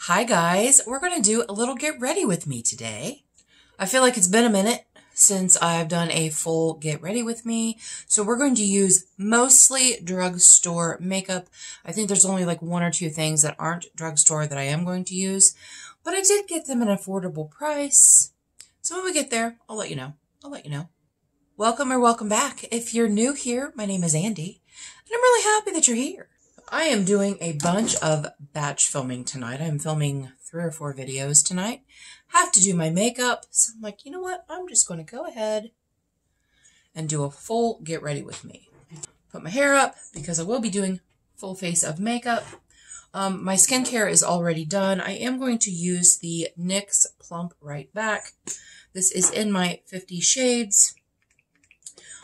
Hi guys, we're going to do a little get ready with me today. I feel like it's been a minute since I've done a full get ready with me. So we're going to use mostly drugstore makeup. I think there's only like one or two things that aren't drugstore that I am going to use, but I did get them at an affordable price. So when we get there, I'll let you know. Welcome or welcome back. If you're new here, my name is Andi, and I'm really happy that you're here. I am doing a bunch of batch filming tonight. I'm filming 3 or 4 videos tonight. Have to do my makeup, so I'm like, you know what? I'm just going to go ahead and do a full get ready with me. Put my hair up because I will be doing full face of makeup. My skincare is already done. I am going to use the NYX Plump Right Back. This is in my 50 shades.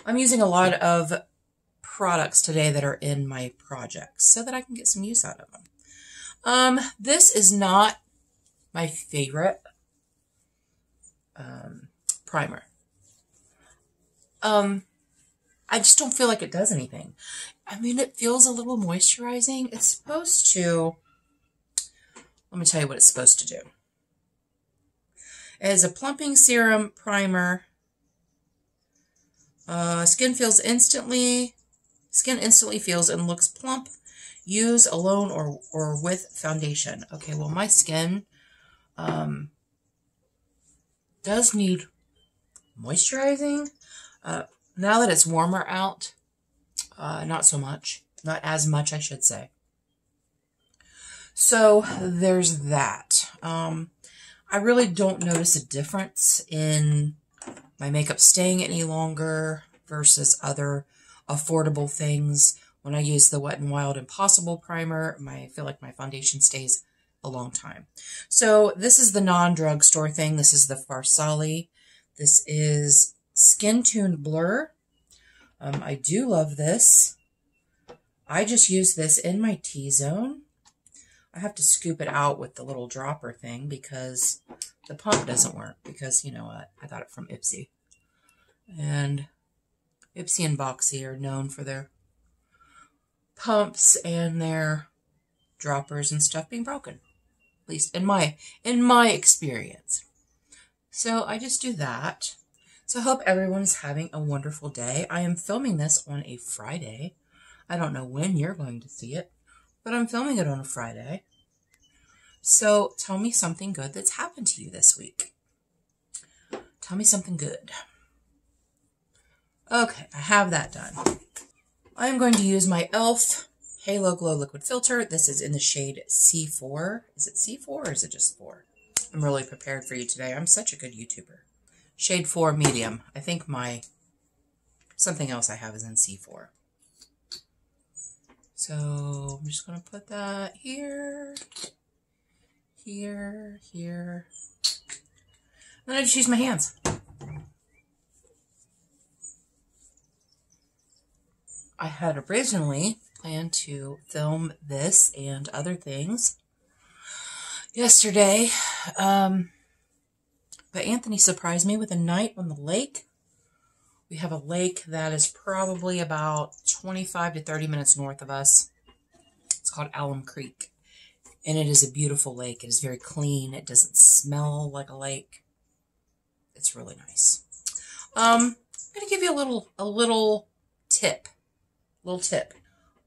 I'm using a lot of products today that are in my projects so that I can get some use out of them. This is not my favorite primer. I just don't feel like it does anything. I mean, it feels a little moisturizing. It's supposed to, let me tell you what it's supposed to do. It is a plumping serum primer. Skin instantly feels and looks plump. Use alone or with foundation. Okay, well, my skin does need moisturizing. Now that it's warmer out, not so much. Not as much, I should say. So there's that. I really don't notice a difference in my makeup staying any longer versus other affordable things. When I use the Wet n Wild Impossible primer, I feel like my foundation stays a long time. So this is the non-drugstore thing. This is the Farsali. This is Skin Tune Blur. I do love this. I just use this in my T-zone. I have to scoop it out with the little dropper thing because the pump doesn't work. Because, you know what, I got it from Ipsy. And Ipsy and Boxy are known for their pumps and their droppers and stuff being broken. At least in my experience. So I just do that. So I hope everyone's having a wonderful day. I am filming this on a Friday. I don't know when you're going to see it, but I'm filming it on a Friday. So tell me something good that's happened to you this week. Tell me something good. Okay, I have that done. I am going to use my e.l.f. Halo Glow Liquid Filter. This is in the shade C4. Is it C4 or is it just 4? I'm really prepared for you today. I'm such a good YouTuber. Shade 4 medium. I think something else I have is in C4. So I'm just going to put that here, here, here. Then I just use my hands. I had originally planned to film this and other things yesterday, but Anthony surprised me with a night on the lake. We have a lake that is probably about 25 to 30 minutes north of us. It's called Alum Creek, and it is a beautiful lake. It is very clean. It doesn't smell like a lake. It's really nice. I'm going to give you a little tip.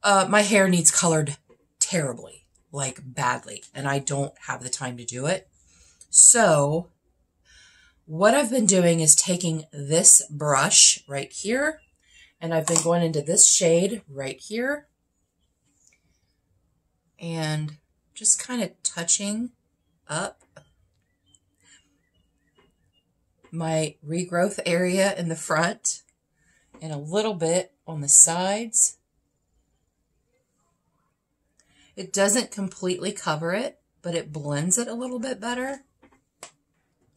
My hair needs colored terribly, like badly, and I don't have the time to do it. So what I've been doing is taking this brush right here, and I've been going into this shade right here, and just kind of touching up my regrowth area in the front and a little bit on the sides. It doesn't completely cover it, but it blends it a little bit better.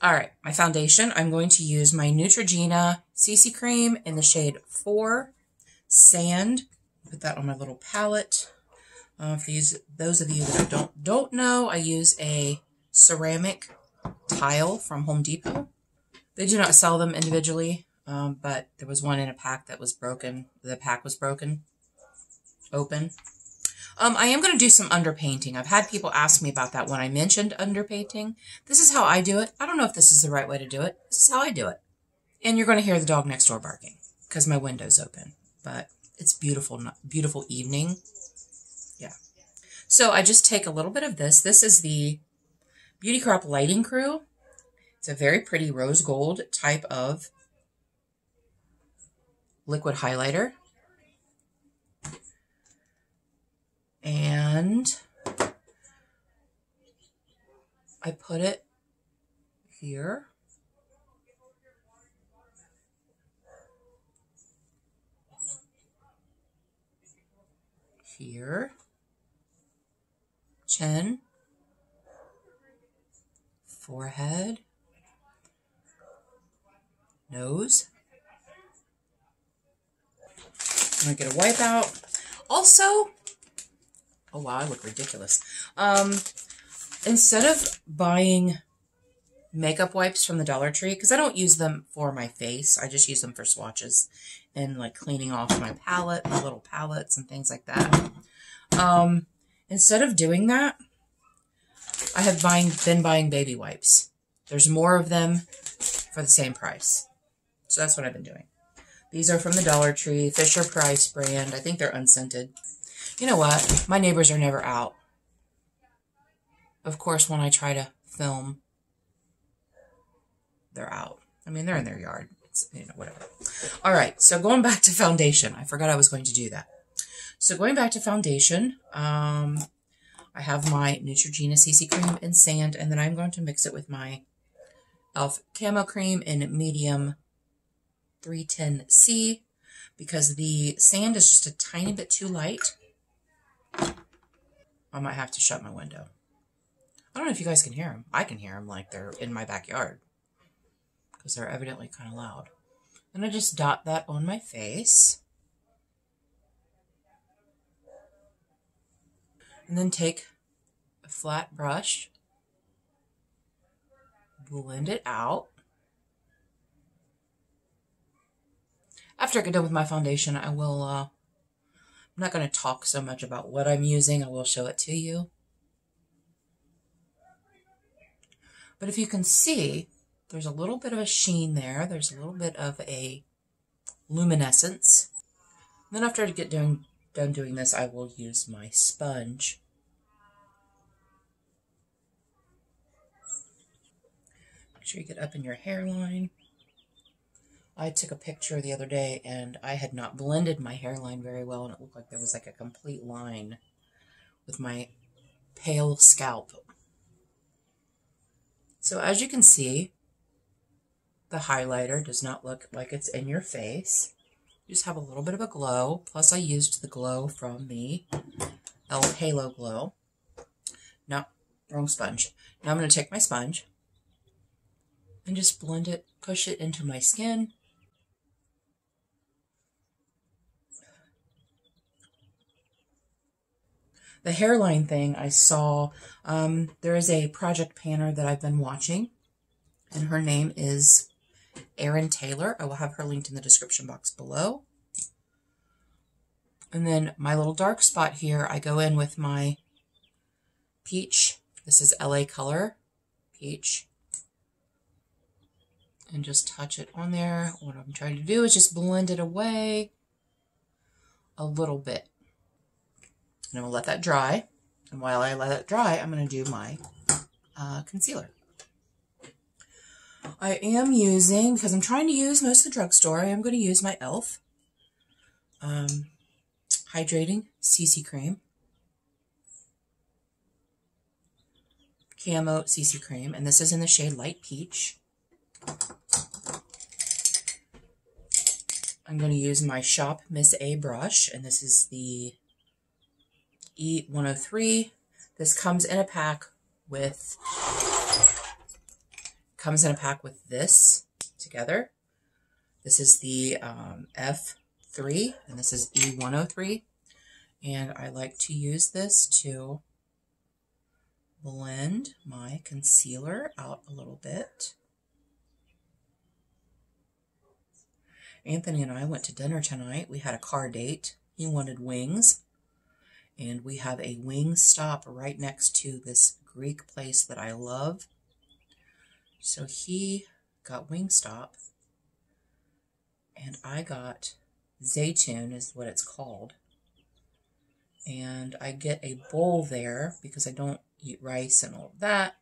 All right, my foundation, I'm going to use my Neutrogena CC Cream in the shade 4 Sand. Put that on my little palette. For those of you that don't know, I use a ceramic tile from Home Depot. They do not sell them individually, but there was one in a pack that was broken. The pack was broken, open. I am going to do some underpainting. I've had people ask me about that when I mentioned underpainting. This is how I do it. I don't know if this is the right way to do it. This is how I do it. And you're going to hear the dog next door barking because my window's open. But it's beautiful, beautiful evening. Yeah. So I just take a little bit of this. This is the Beauty Crop Lighting Crew. It's a very pretty rose gold type of liquid highlighter. And I put it here. Here. Chin. Forehead. Nose. I'm going to get a wipe out. Also, oh wow, I look ridiculous. Instead of buying makeup wipes from the Dollar Tree, because I don't use them for my face, I just use them for swatches and like cleaning off my palette, my little palettes and things like that. Instead of doing that, I have been buying baby wipes. There's more of them for the same price. So that's what I've been doing. These are from the Dollar Tree, Fisher Price brand. I think they're unscented. You know what? My neighbors are never out. Of course, when I try to film, they're out. I mean, they're in their yard. It's, you know, whatever. All right, so going back to foundation. I forgot I was going to do that. So going back to foundation, I have my Neutrogena CC cream in sand, and then I'm going to mix it with my e.l.f. Camo Cream in medium 310C because the sand is just a tiny bit too light. I might have to shut my window. I don't know if you guys can hear them. I can hear them like they're in my backyard because they're evidently kind of loud. And I just dot that on my face. And then take a flat brush, blend it out. After I get done with my foundation, I will, I'm not going to talk so much about what I'm using. I will show it to you. But if you can see, there's a little bit of a sheen there. There's a little bit of a luminescence. And then after I get done doing this, I will use my sponge. Make sure you get up in your hairline. I took a picture the other day and I had not blended my hairline very well and it looked like there was like a complete line with my pale scalp. So as you can see, the highlighter does not look like it's in your face. You just have a little bit of a glow. Plus I used the glow from the e.l.f. Halo Glow. No, wrong sponge. Now I'm going to take my sponge and just blend it, push it into my skin. The hairline thing I saw, there is a project panner that I've been watching, and her name is Erin Taylor. I will have her linked in the description box below. And then my little dark spot here, I go in with my peach. This is LA Color Peach. And just touch it on there. What I'm trying to do is just blend it away a little bit. And I'm going to let that dry. And while I let it dry, I'm going to do my concealer. I am using, because I'm trying to use most of the drugstore, I am going to use my e.l.f. Hydrating CC Cream. Camo CC Cream. And this is in the shade Light Peach. I'm going to use my Shop Miss A brush. And this is the E103. This comes in a pack with this together. This is the F3 and this is E103, and I like to use this to blend my concealer out a little bit. Anthony and I went to dinner tonight. We had a car date. He wanted wings. And we have a wing stop right next to this Greek place that I love. So he got Wingstop, and I got Zaytun is what it's called. And I get a bowl there because I don't eat rice and all of that.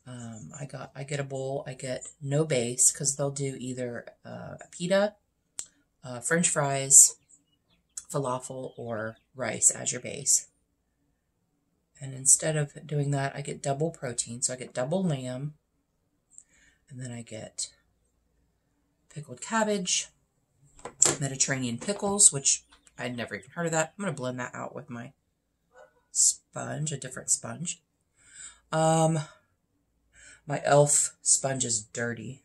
I get a bowl. I get no base because they'll do either a pita, French fries, falafel, or rice as your base. And instead of doing that, I get double protein. So I get double lamb, and then I get pickled cabbage, Mediterranean pickles, which I'd never even heard of that. I'm going to blend that out with my sponge, a different sponge. My e.l.f. sponge is dirty.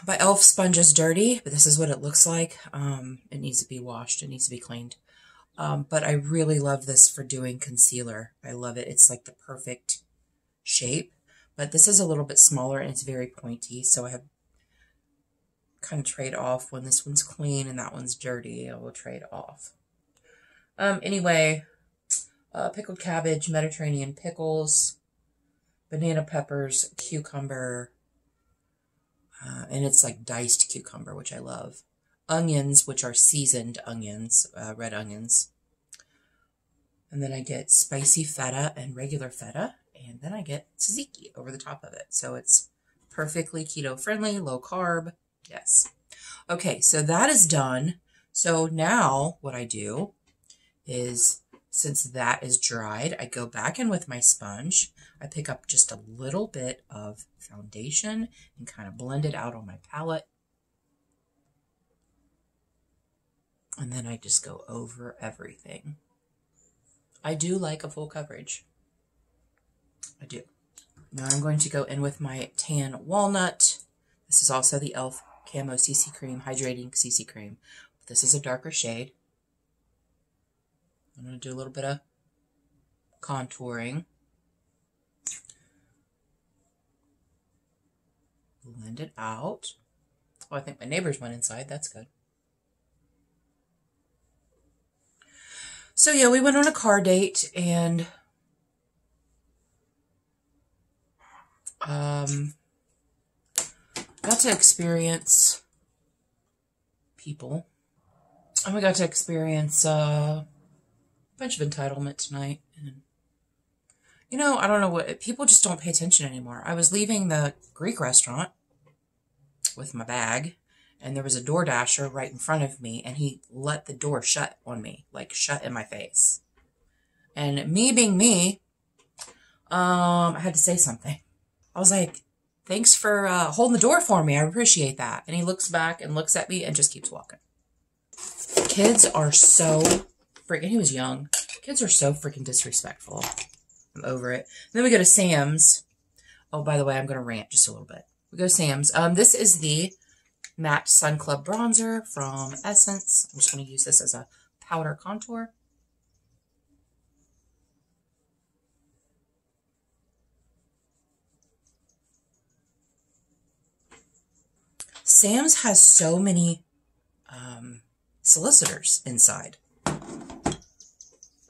My e.l.f. sponge is dirty, but this is what it looks like. It needs to be washed. It needs to be cleaned. But I really love this for doing concealer. I love it. It's like the perfect shape. But this is a little bit smaller and it's very pointy. So I have kind of trade off when this one's clean and that one's dirty. I will trade off. Anyway, pickled cabbage, Mediterranean pickles, banana peppers, cucumber, and it's like diced cucumber, which I love. Onions, which are seasoned onions, red onions. And then I get spicy feta and regular feta, and then I get tzatziki over the top of it. So it's perfectly keto friendly, low carb. Yes. Okay, so that is done. So now what I do is, since that is dried, I go back in with my sponge. I pick up just a little bit of foundation and kind of blend it out on my palette. And then I just go over everything. I do like a full coverage. I do. Now I'm going to go in with my tan walnut. This is also the e.l.f. Camo CC Cream, Hydrating CC Cream. This is a darker shade. I'm going to do a little bit of contouring. Blend it out. Oh, I think my neighbors went inside. That's good. So yeah, we went on a car date and got to experience people. And we got to experience a bunch of entitlement tonight. And, you know, I don't know what, people just don't pay attention anymore. I was leaving the Greek restaurant with my bag, and there was a door dasher right in front of me, and he let the door shut on me, like shut in my face. And me being me, I had to say something. I was like, thanks for holding the door for me. I appreciate that. And he looks back and looks at me and just keeps walking. Kids are so freaking, he was young. Kids are so freaking disrespectful. I'm over it. Then we go to Sam's. Oh, by the way, I'm going to rant just a little bit. We go to Sam's. This is the Matte Sun Club Bronzer from Essence. I'm just going to use this as a powder contour. Sam's has so many solicitors inside.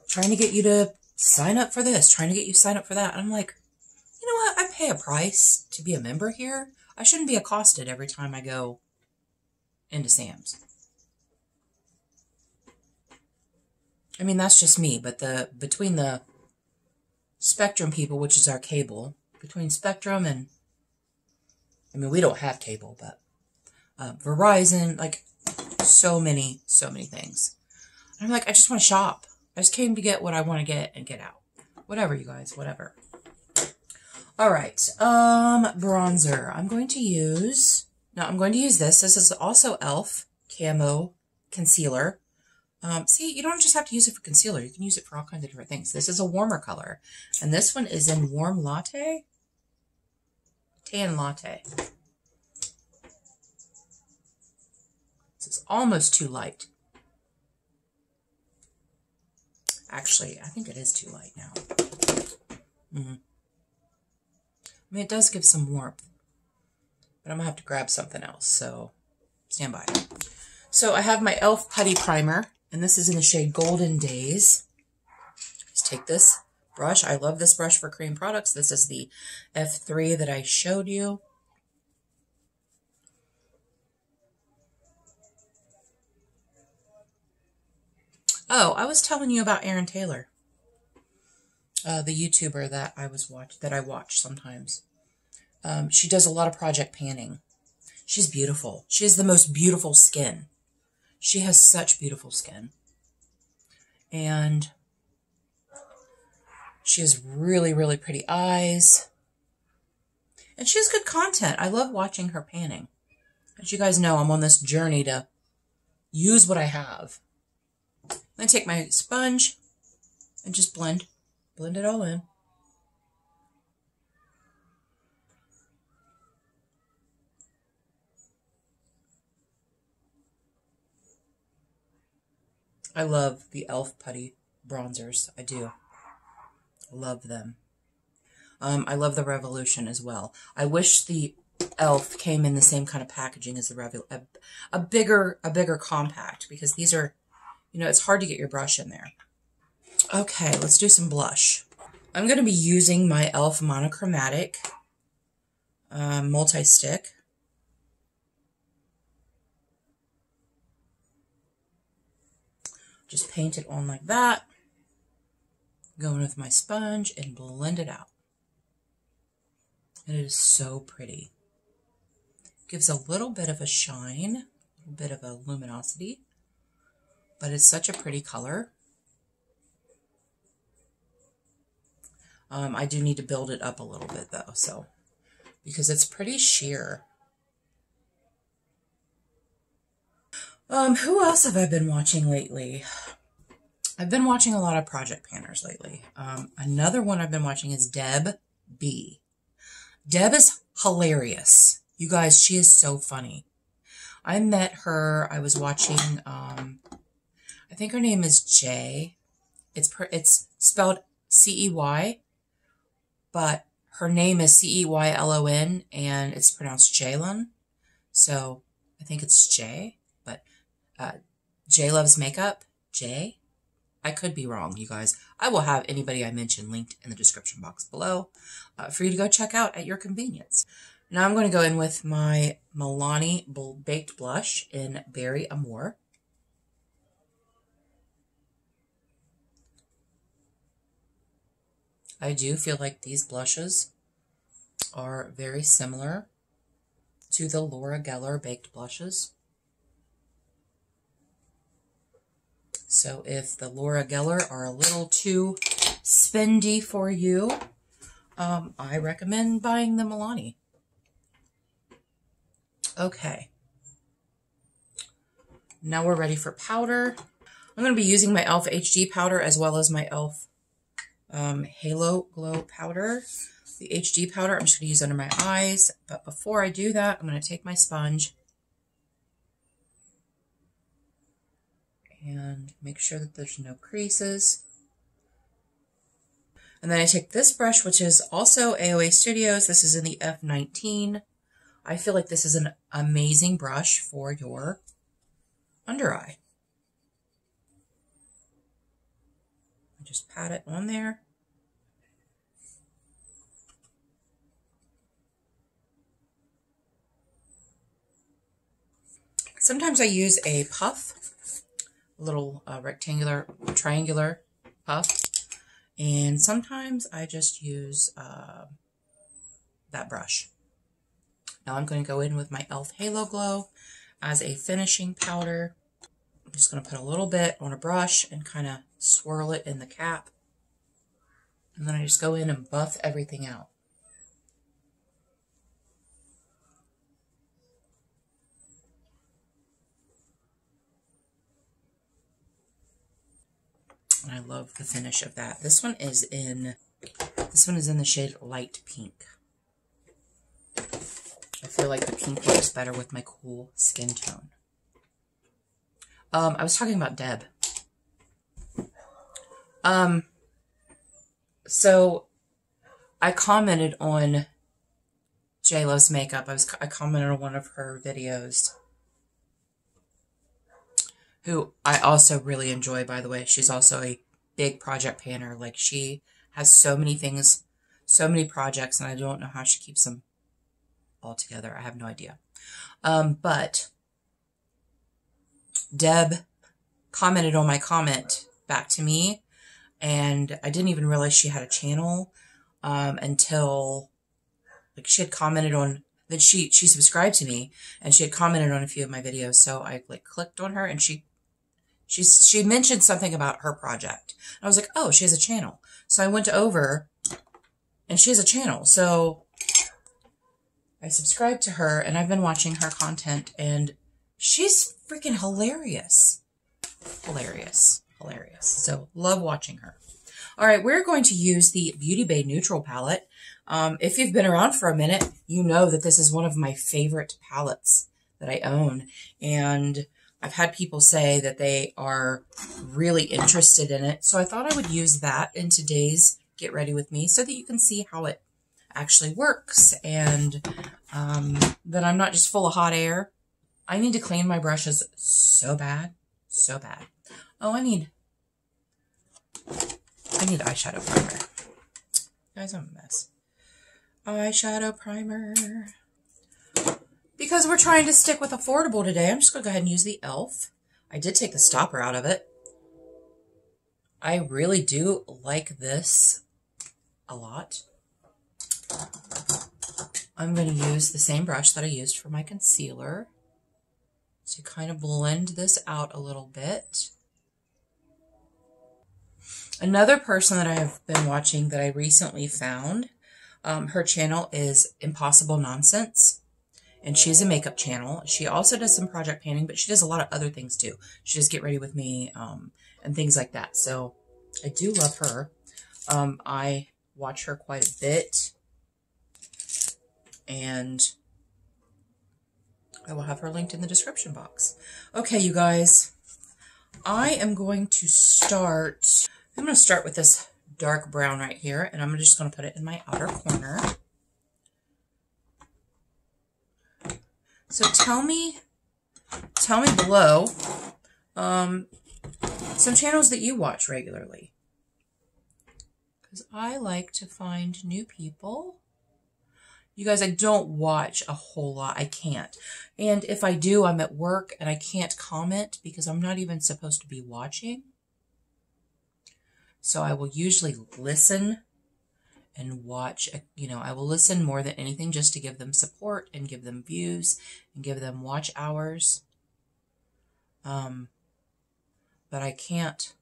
Trying to get you to sign up for this, trying to get you to sign up for that. And I'm like, you know what? I pay a price to be a member here. I shouldn't be accosted every time I go into Sam's. I mean, that's just me, but between the Spectrum people, which is our cable, between Spectrum and, I mean, we don't have cable, but Verizon, like so many things. And I'm like, I just want to shop. I just came to get what I want to get and get out. Whatever, you guys, whatever. All right, bronzer. I'm going to use this. This is also e.l.f. Camo Concealer. See, you don't just have to use it for concealer. You can use it for all kinds of different things. This is a warmer color. And this one is in Warm Latte. Tan Latte. This is almost too light. Actually, I think it is too light now. I mean, it does give some warmth. But I'm going to have to grab something else, so stand by. So I have my e.l.f. Putty Primer. And this is in the shade Golden Days. Just take this brush. I love this brush for cream products. This is the F3 that I showed you. Oh, I was telling you about Erin Taylor, the YouTuber that I watch sometimes. She does a lot of project panning. She's beautiful. She has the most beautiful skin. She has such beautiful skin. And she has really, really pretty eyes. And she has good content. I love watching her panning. As you guys know, I'm on this journey to use what I have. I'm going to take my sponge and just blend it all in. I love the e.l.f. putty bronzers. I do. I love them. I love the Revolution as well. I wish the e.l.f. came in the same kind of packaging as the Revolution. A bigger compact, because these are, you know, it's hard to get your brush in there. Okay, let's do some blush. I'm going to be using my e.l.f. monochromatic multi-stick. Just paint it on like that. Go in with my sponge and blend it out. And it is so pretty. Gives a little bit of a shine, a little bit of a luminosity, but it's such a pretty color. I do need to build it up a little bit though, so because it's pretty sheer. Who else have I been watching lately? I've been watching a lot of project panners lately. Another one I've been watching is Deb B. Deb is hilarious. You guys, she is so funny. I met her, I was watching, I think her name is Jay. It's spelled C-E-Y, but her name is C-E-Y-L-O-N, and it's pronounced Jaylon. So I think it's Jay. Jay Loves Makeup. Jay? I could be wrong, you guys. I will have anybody I mention linked in the description box below for you to go check out at your convenience. Now I'm going to go in with my Milani Baked Blush in Berry Amour. I do feel like these blushes are very similar to the Laura Geller Baked Blushes. So if the Laura Geller are a little too spendy for you, I recommend buying the Milani. Okay. Now we're ready for powder. I'm going to be using my e.l.f. HD powder as well as my e.l.f. Halo Glow powder. The HD powder I'm just going to use under my eyes. But before I do that, I'm going to take my sponge and make sure that there's no creases. And then I take this brush, which is also AOA Studios. This is in the F19. I feel like this is an amazing brush for your under eye. I just pat it on there. Sometimes I use a puff, a little triangular puff, and sometimes I just use that brush. Now I'm going to go in with my e.l.f. Halo Glow as a finishing powder. I'm just going to put a little bit on a brush and kind of swirl it in the cap. And then I just go in and buff everything out. And I love the finish of that. This one is in the shade Light Pink. I feel like the pink looks better with my cool skin tone. I was talking about Deb. So I commented on Jay Loves Makeup. I commented on one of her videos. who I also really enjoy, by the way. She's also a big project planner. Like, she has so many things, so many projects, and I don't know how she keeps them all together. I have no idea. But Deb commented on my comment back to me, and I didn't even realize she had a channel until, like, she had commented on that she subscribed to me, and she had commented on a few of my videos. So I like clicked on her, and she mentioned something about her project. And I was like, oh, she has a channel. So I went over, and she has a channel. So I subscribed to her, and I've been watching her content, and she's freaking hilarious. Hilarious. Hilarious. So love watching her. All right, we're going to use the Beauty Bay Neutral palette. If you've been around for a minute, you know that this is one of my favorite palettes that I own. And I've had people say that they are really interested in it. So I thought I would use that in today's Get Ready With Me so that you can see how it actually works, and that I'm not just full of hot air. I need to clean my brushes so bad. So bad. Oh, I need eyeshadow primer. Guys, I'm a mess. Eyeshadow primer. Because we're trying to stick with affordable today, I'm just going to go ahead and use the e.l.f. I did take the stopper out of it. I really do like this a lot. I'm going to use the same brush that I used for my concealer to kind of blend this out a little bit. Another person that I have been watching that I recently found, her channel is Impossible Nonsense, and she's a makeup channel. She also does some project painting, but she does a lot of other things too. She does Get Ready With Me and things like that. So I do love her. I watch her quite a bit, and I will have her linked in the description box. Okay, you guys, I am going to start. I'm going to start with this dark brown right here, and I'm just going to put it in my outer corner. So tell me below some channels that you watch regularly, because I like to find new people. You guys, I don't watch a whole lot. I can't. And if I do, I'm at work and I can't comment because I'm not even supposed to be watching. So I will usually listen and watch. You know, I will listen more than anything just to give them support and give them views and give them watch hours. But I can't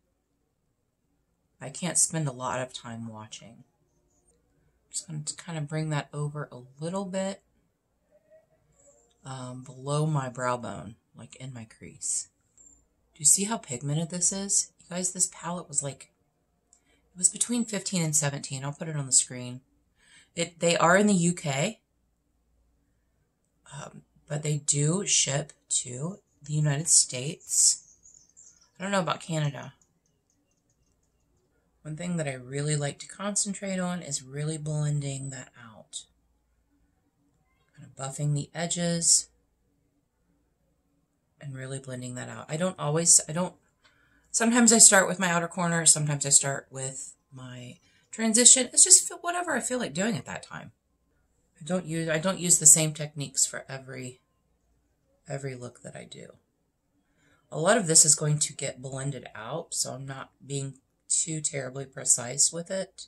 spend a lot of time watching. Just going to kind of bring that over a little bit below my brow bone, like in my crease. Do you see how pigmented this is? You guys, this palette was like, it was between 15 and 17. I'll put it on the screen. They are in the UK, but they do ship to the United States. I don't know about Canada. One thing that I really like to concentrate on is really blending that out. Kind of buffing the edges and really blending that out. Sometimes I start with my outer corner, sometimes I start with my transition. It's just whatever I feel like doing at that time. I don't use the same techniques for every look that I do. A lot of this is going to get blended out, so I'm not being too terribly precise with it.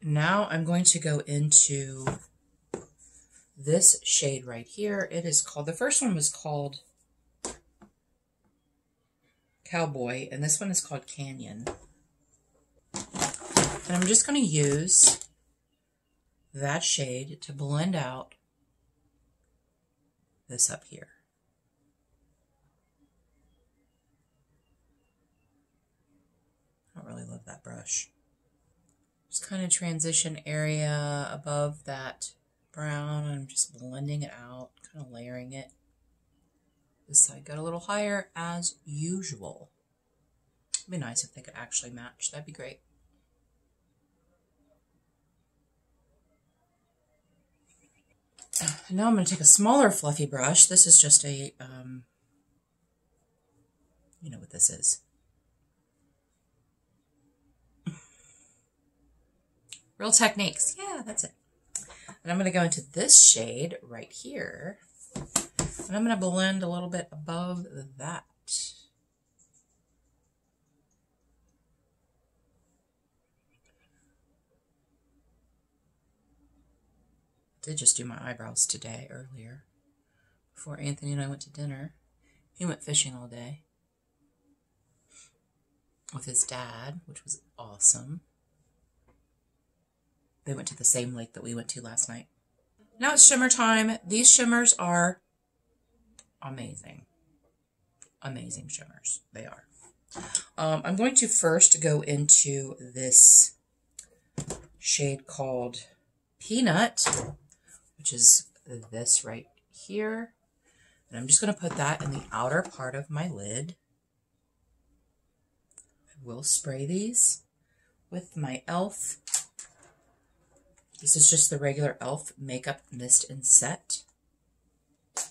Now I'm going to go into this shade right here. It is called, the first one was called Cowboy, and this one is called Canyon. And I'm just going to use that shade to blend out this up here. I don't really love that brush. Just kind of transition area above that brown. I'm just blending it out, kind of layering it. This side got a little higher as usual. It'd be nice if they could actually match. That'd be great. And now I'm going to take a smaller fluffy brush. This is just a, you know what this is. Real Techniques. Yeah, that's it. And I'm going to go into this shade right here. And I'm going to blend a little bit above that. I did just do my eyebrows today, earlier, before Anthony and I went to dinner. He went fishing all day with his dad, which was awesome. They went to the same lake that we went to last night. Now it's shimmer time. These shimmers are amazing. Amazing shimmers. They are. I'm going to first go into this shade called Peanut, which is this right here. And I'm just going to put that in the outer part of my lid. I will spray these with my e.l.f. This is just the regular e.l.f. Makeup Mist and Set. I'm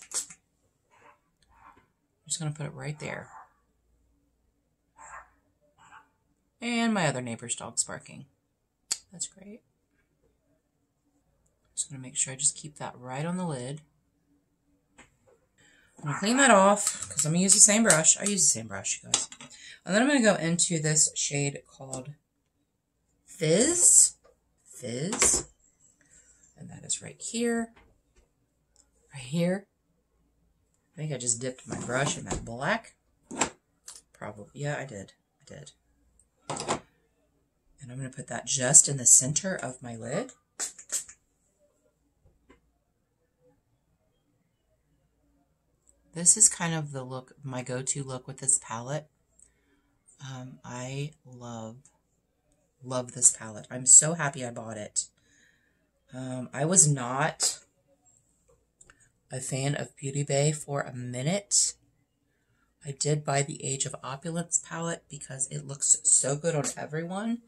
just going to put it right there. And my other neighbor's dog's barking. That's great. Just going to make sure I just keep that right on the lid. I'm going to clean that off because I'm going to use the same brush. I use the same brush, you guys. And then I'm going to go into this shade called Fizz. Fizz. And that is right here. Right here. I think I just dipped my brush in that black. Probably. Yeah, I did. I did. And I'm going to put that just in the center of my lid. This is kind of the look, my go-to look with this palette. I love this palette. I'm so happy I bought it. I was not a fan of Beauty Bay for a minute. I did buy the Age of Opulence palette because it looks so good on everyone.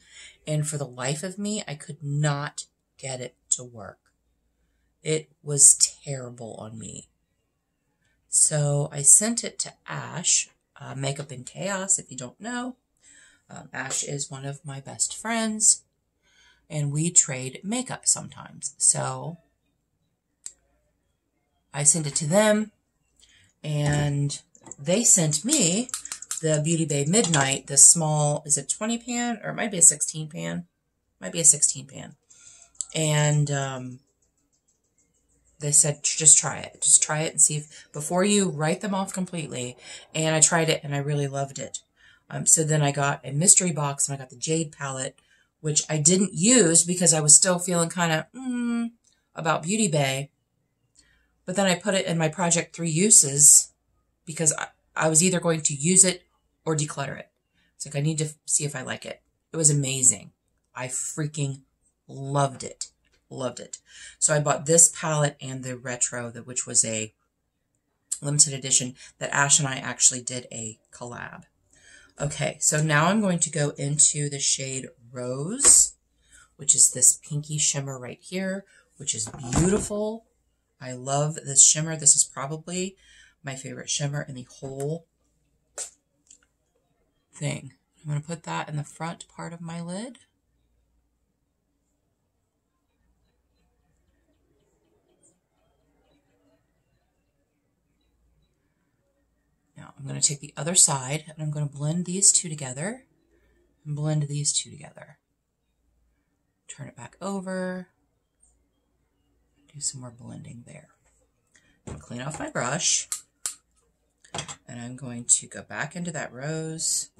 And for the life of me, I could not get it to work. It was terrible on me. So I sent it to Ash, Makeup in Chaos, if you don't know. Ash is one of my best friends, and we trade makeup sometimes. So I sent it to them, and they sent me the Beauty Bay Midnight, the small, is it 20 pan? Or it might be a 16 pan. Might be a 16 pan. And they said, just try it. Just try it and see if, before you write them off completely. And I tried it, and I really loved it. So then I got a mystery box, and I got the Jade palette, which I didn't use because I was still feeling kind of, about Beauty Bay. But then I put it in my Project 3 uses because I was either going to use it or declutter it. It's like, I need to see if I like it. It was amazing. I freaking loved it. Loved it. So I bought this palette and the Retro, which was a limited edition that Ash and I actually did a collab. Okay, so now I'm going to go into the shade Rose, which is this pinky shimmer right here, which is beautiful. I love this shimmer. This is probably my favorite shimmer in the whole thing. I'm going to put that in the front part of my lid. Now I'm going to take the other side, and I'm going to blend these two together and blend these two together. Turn it back over. Do some more blending there. I'm going to clean off my brush, and I'm going to go back into that Rose.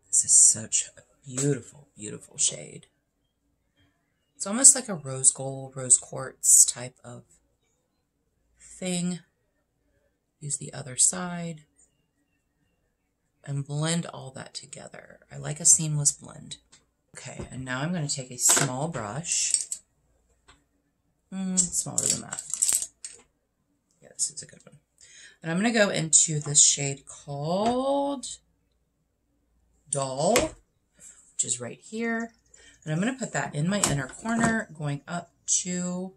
This is such a beautiful, beautiful shade. It's almost like a rose gold, rose quartz type of thing. Use the other side and blend all that together. I like a seamless blend. Okay, and now I'm going to take a small brush. Smaller than that. Yeah, this is a good one. And I'm going to go into this shade called Doll, which is right here. And I'm going to put that in my inner corner, going up to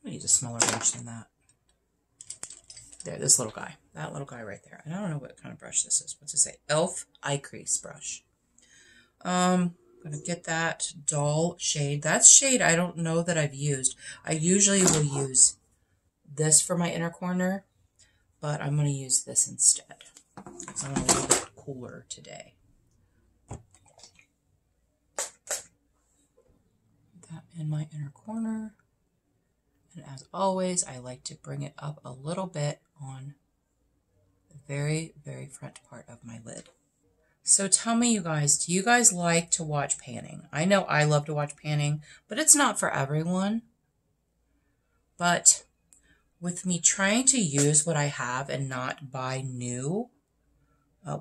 I need a smaller brush than that. There, this little guy. That little guy right there. And I don't know what kind of brush this is. What's it say? Elf Eye Crease Brush. I'm going to get that dull shade. That's shade I don't know that I've used. I usually will use this for my inner corner, but I'm going to use this instead because I'm a little bit cooler today. That in my inner corner. And as always, I like to bring it up a little bit on the very, very front part of my lid. So tell me, you guys, do you guys like to watch panning? I know I love to watch panning, but it's not for everyone. But with me trying to use what I have and not buy new,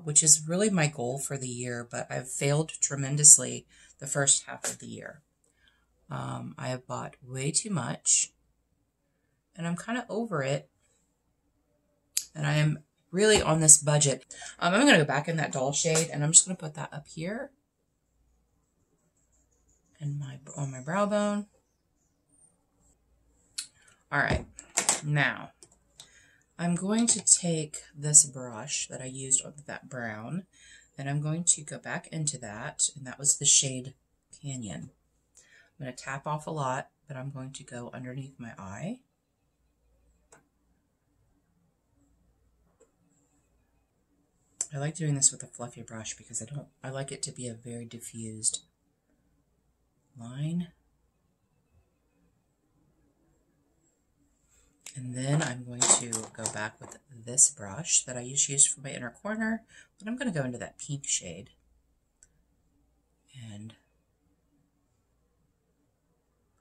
which is really my goal for the year, but I've failed tremendously the first half of the year. I have bought way too much, and I'm kind of over it, and I am really on this budget. I'm going to go back in that dull shade, and I'm just going to put that up here and on my brow bone. All right, now I'm going to take this brush that I used on that brown, and I'm going to go back into that, and that was the shade Canyon. I'm going to tap off a lot, but I'm going to go underneath my eye. I like doing this with a fluffy brush because I like it to be a very diffused line. And then I'm going to go back with this brush that I used for my inner corner, but I'm going to go into that pink shade and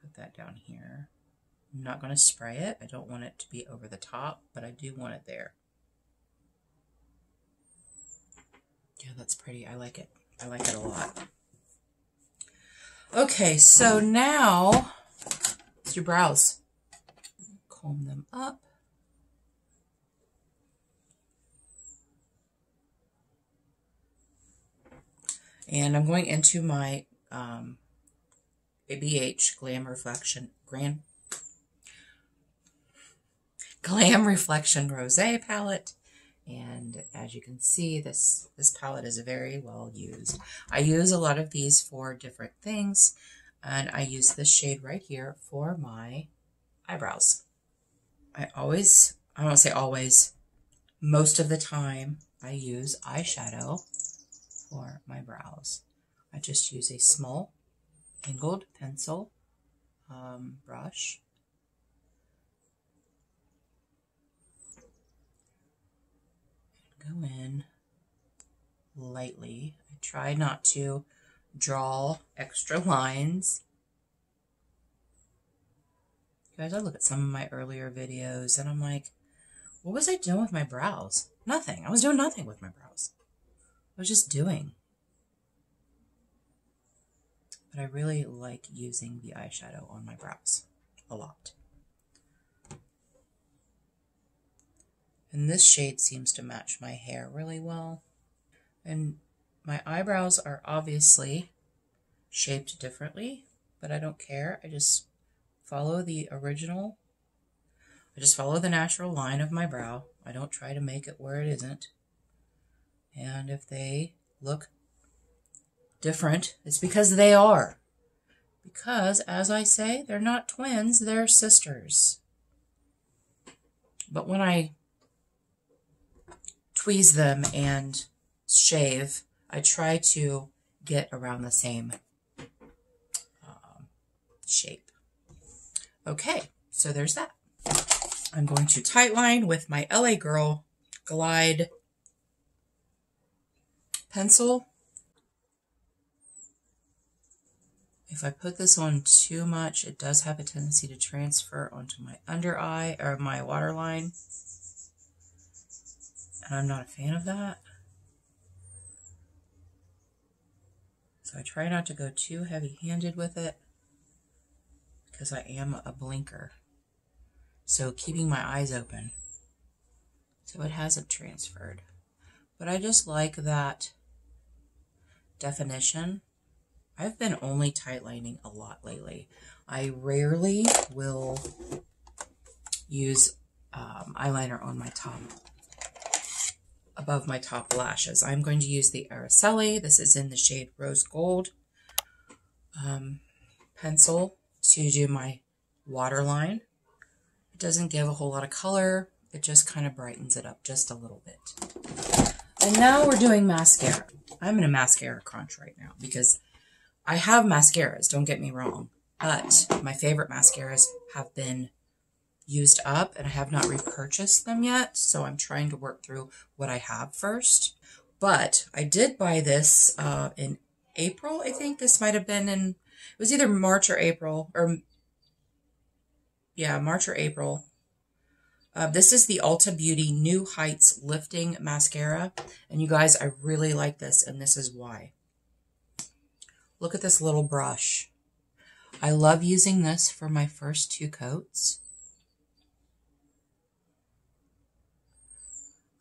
put that down here. I'm not going to spray it. I don't want it to be over the top, but I do want it there. Yeah, that's pretty. I like it. I like it a lot. Okay, so now let's do brows. Comb them up. And I'm going into my ABH Glam Reflection Rosé palette. And as you can see, this palette is very well used. I use a lot of these for different things, and I use this shade right here for my eyebrows. I don't say always, most of the time I use eyeshadow for my brows. I just use a small angled pencil brush. Go in lightly. I try not to draw extra lines. Guys, I look at some of my earlier videos and I'm like, what was I doing with my brows? Nothing. I was doing nothing with my brows. I was just doing. But I really like using the eyeshadow on my brows a lot. And this shade seems to match my hair really well. And my eyebrows are obviously shaped differently, but I don't care. I just follow the original. I just follow the natural line of my brow. I don't try to make it where it isn't. And if they look different, it's because they are. Because, as I say, they're not twins, they're sisters. But when I tweeze them and shave, I try to get around the same shape. Okay, so there's that. I'm going to tightline with my LA Girl Glide pencil. If I put this on too much, it does have a tendency to transfer onto my under eye or my waterline. And I'm not a fan of that. So I try not to go too heavy-handed with it because I am a blinker. So keeping my eyes open so it hasn't transferred. But I just like that definition. I've been only tightlining a lot lately. I rarely will use eyeliner on my top, above my top lashes. I'm going to use the Araceli. This is in the shade Rose Gold pencil to do my waterline. It doesn't give a whole lot of color. It just kind of brightens it up just a little bit. And now we're doing mascara. I'm in a mascara crunch right now because I have mascaras, don't get me wrong, but my favorite mascaras have been used up and I have not repurchased them yet, so I'm trying to work through what I have first. But I did buy this in April, I think. This might have been in, it was either March or April, or yeah, March or April. This is the Ulta Beauty New Heights Lifting Mascara. And you guys, I really like this, and this is why. Look at this little brush. I love using this for my first 2 coats.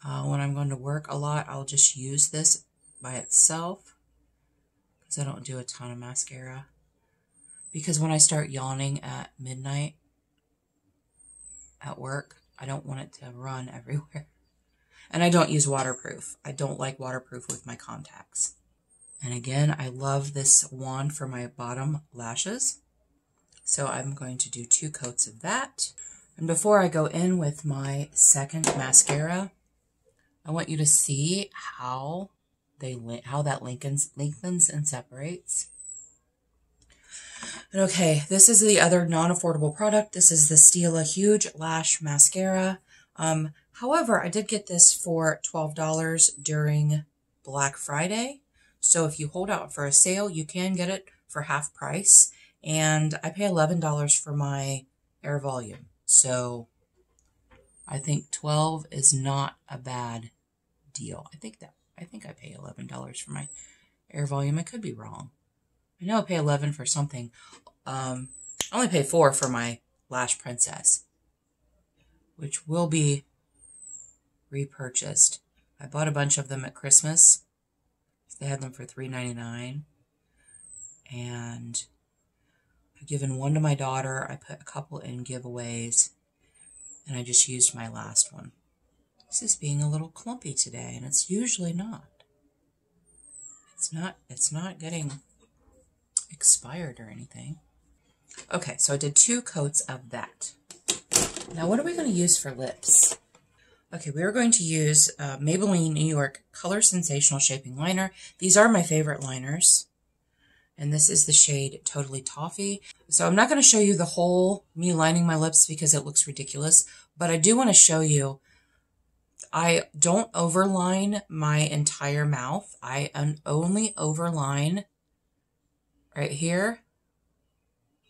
When I'm going to work a lot, I'll just use this by itself because I don't do a ton of mascara. Because when I start yawning at midnight at work, I don't want it to run everywhere. And I don't use waterproof. I don't like waterproof with my contacts. And again, I love this wand for my bottom lashes. So I'm going to do 2 coats of that. And before I go in with my second mascara, I want you to see how that lengthens and separates. And okay, this is the other non-affordable product. This is the Stila Huge Lash Mascara. However, I did get this for $12 during Black Friday. So if you hold out for a sale, you can get it for half price. And I pay $11 for my Air Volume. So I think $12 is not a bad deal. I think I pay $11 for my Air Volume. I could be wrong. I know I pay $11 for something. I only pay $4 for my Lash Princess, which will be repurchased. I bought a bunch of them at Christmas. They had them for $3.99, and I've given one to my daughter. I put a couple in giveaways, and I just used my last one. This is being a little clumpy today, and it's usually not. It's not getting expired or anything. Okay, so I did 2 coats of that. Now what are we going to use for lips? Okay, we are going to use Maybelline New York Color Sensational Shaping Liner. These are my favorite liners. And this is the shade Totally Toffee. So I'm not going to show you the whole me lining my lips because it looks ridiculous. But I do want to show you, I don't overline my entire mouth. I only overline right here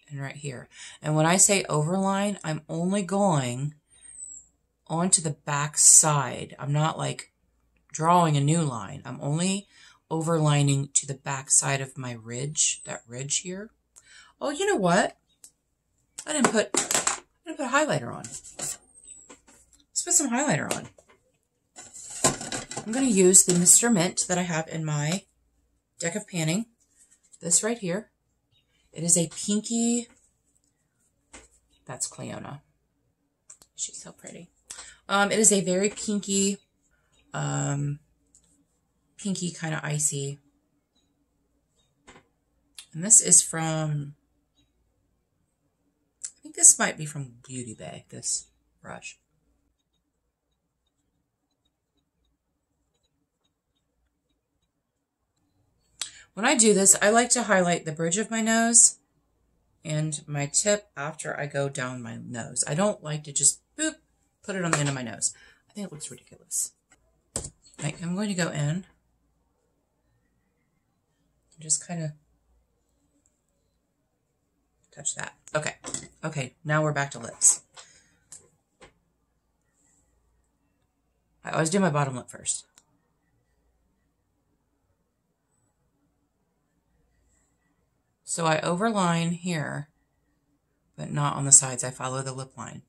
and right here. And when I say overline, I'm only going onto the back side. I'm not like drawing a new line. I'm only overlining to the back side of my ridge, that ridge here. Oh, you know what? I didn't put a highlighter on. Let's put some highlighter on. I'm going to use the Mr. Mint that I have in my deck of panning. This right here. It is a pinky. That's Cleona. She's so pretty. It is a very pinky, kind of icy. And this is from, I think this might be from Beauty Bay, this brush. When I do this, I like to highlight the bridge of my nose and my tip after I go down my nose. I don't like to just, boop, put it on the end of my nose. I think it looks ridiculous. Right, I'm going to go in. Just kind of touch that. Okay. Okay, now we're back to lips. I always do my bottom lip first. So I overline here, but not on the sides. I follow the lip line.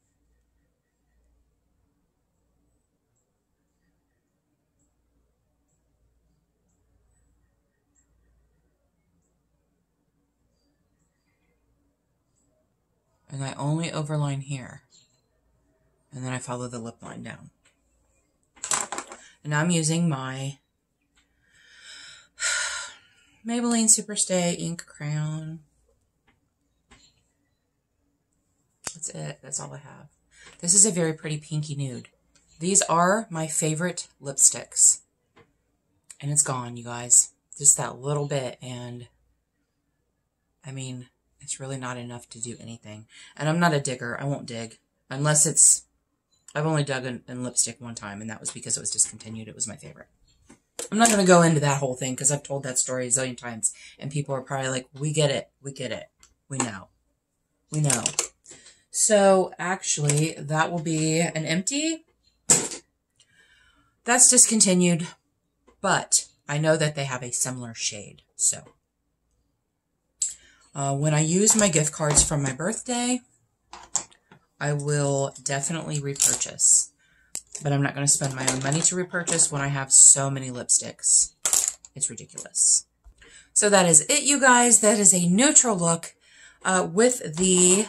And I only overline here. And then I follow the lip line down. And now I'm using my Maybelline Superstay Ink Crown. That's it. That's all I have. This is a very pretty pinky nude. These are my favorite lipsticks. And it's gone, you guys. Just that little bit. And, I mean, it's really not enough to do anything. And I'm not a digger. I won't dig. Unless it's... I've only dug in lipstick one time, and that was because it was discontinued. It was my favorite. I'm not going to go into that whole thing because I've told that story a zillion times. And people are probably like, we get it. We get it. We know. We know. So, actually, that will be an empty. That's discontinued. But I know that they have a similar shade. So, when I use my gift cards from my birthday, I will definitely repurchase. But I'm not going to spend my own money to repurchase when I have so many lipsticks. It's ridiculous. So that is it, you guys. That is a neutral look with the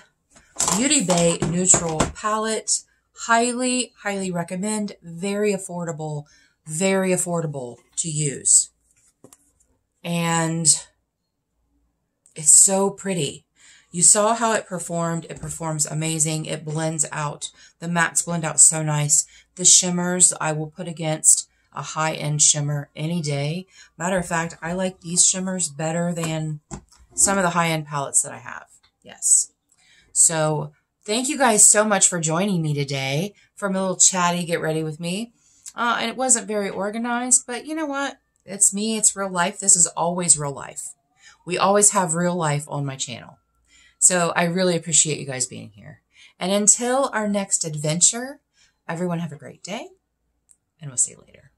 Beauty Bay Neutral Palette. Highly, highly recommend. Very affordable to use. And it's so pretty. You saw how it performed. It performs amazing. It blends out. The mattes blend out so nice. The shimmers I will put against a high-end shimmer any day. Matter of fact, I like these shimmers better than some of the high-end palettes that I have. Yes. So thank you guys so much for joining me today for my little chatty get ready with me. And it wasn't very organized, but you know what? It's me. It's real life. This is always real life. We always have real life on my channel. So I really appreciate you guys being here. And until our next adventure, everyone have a great day, and we'll see you later.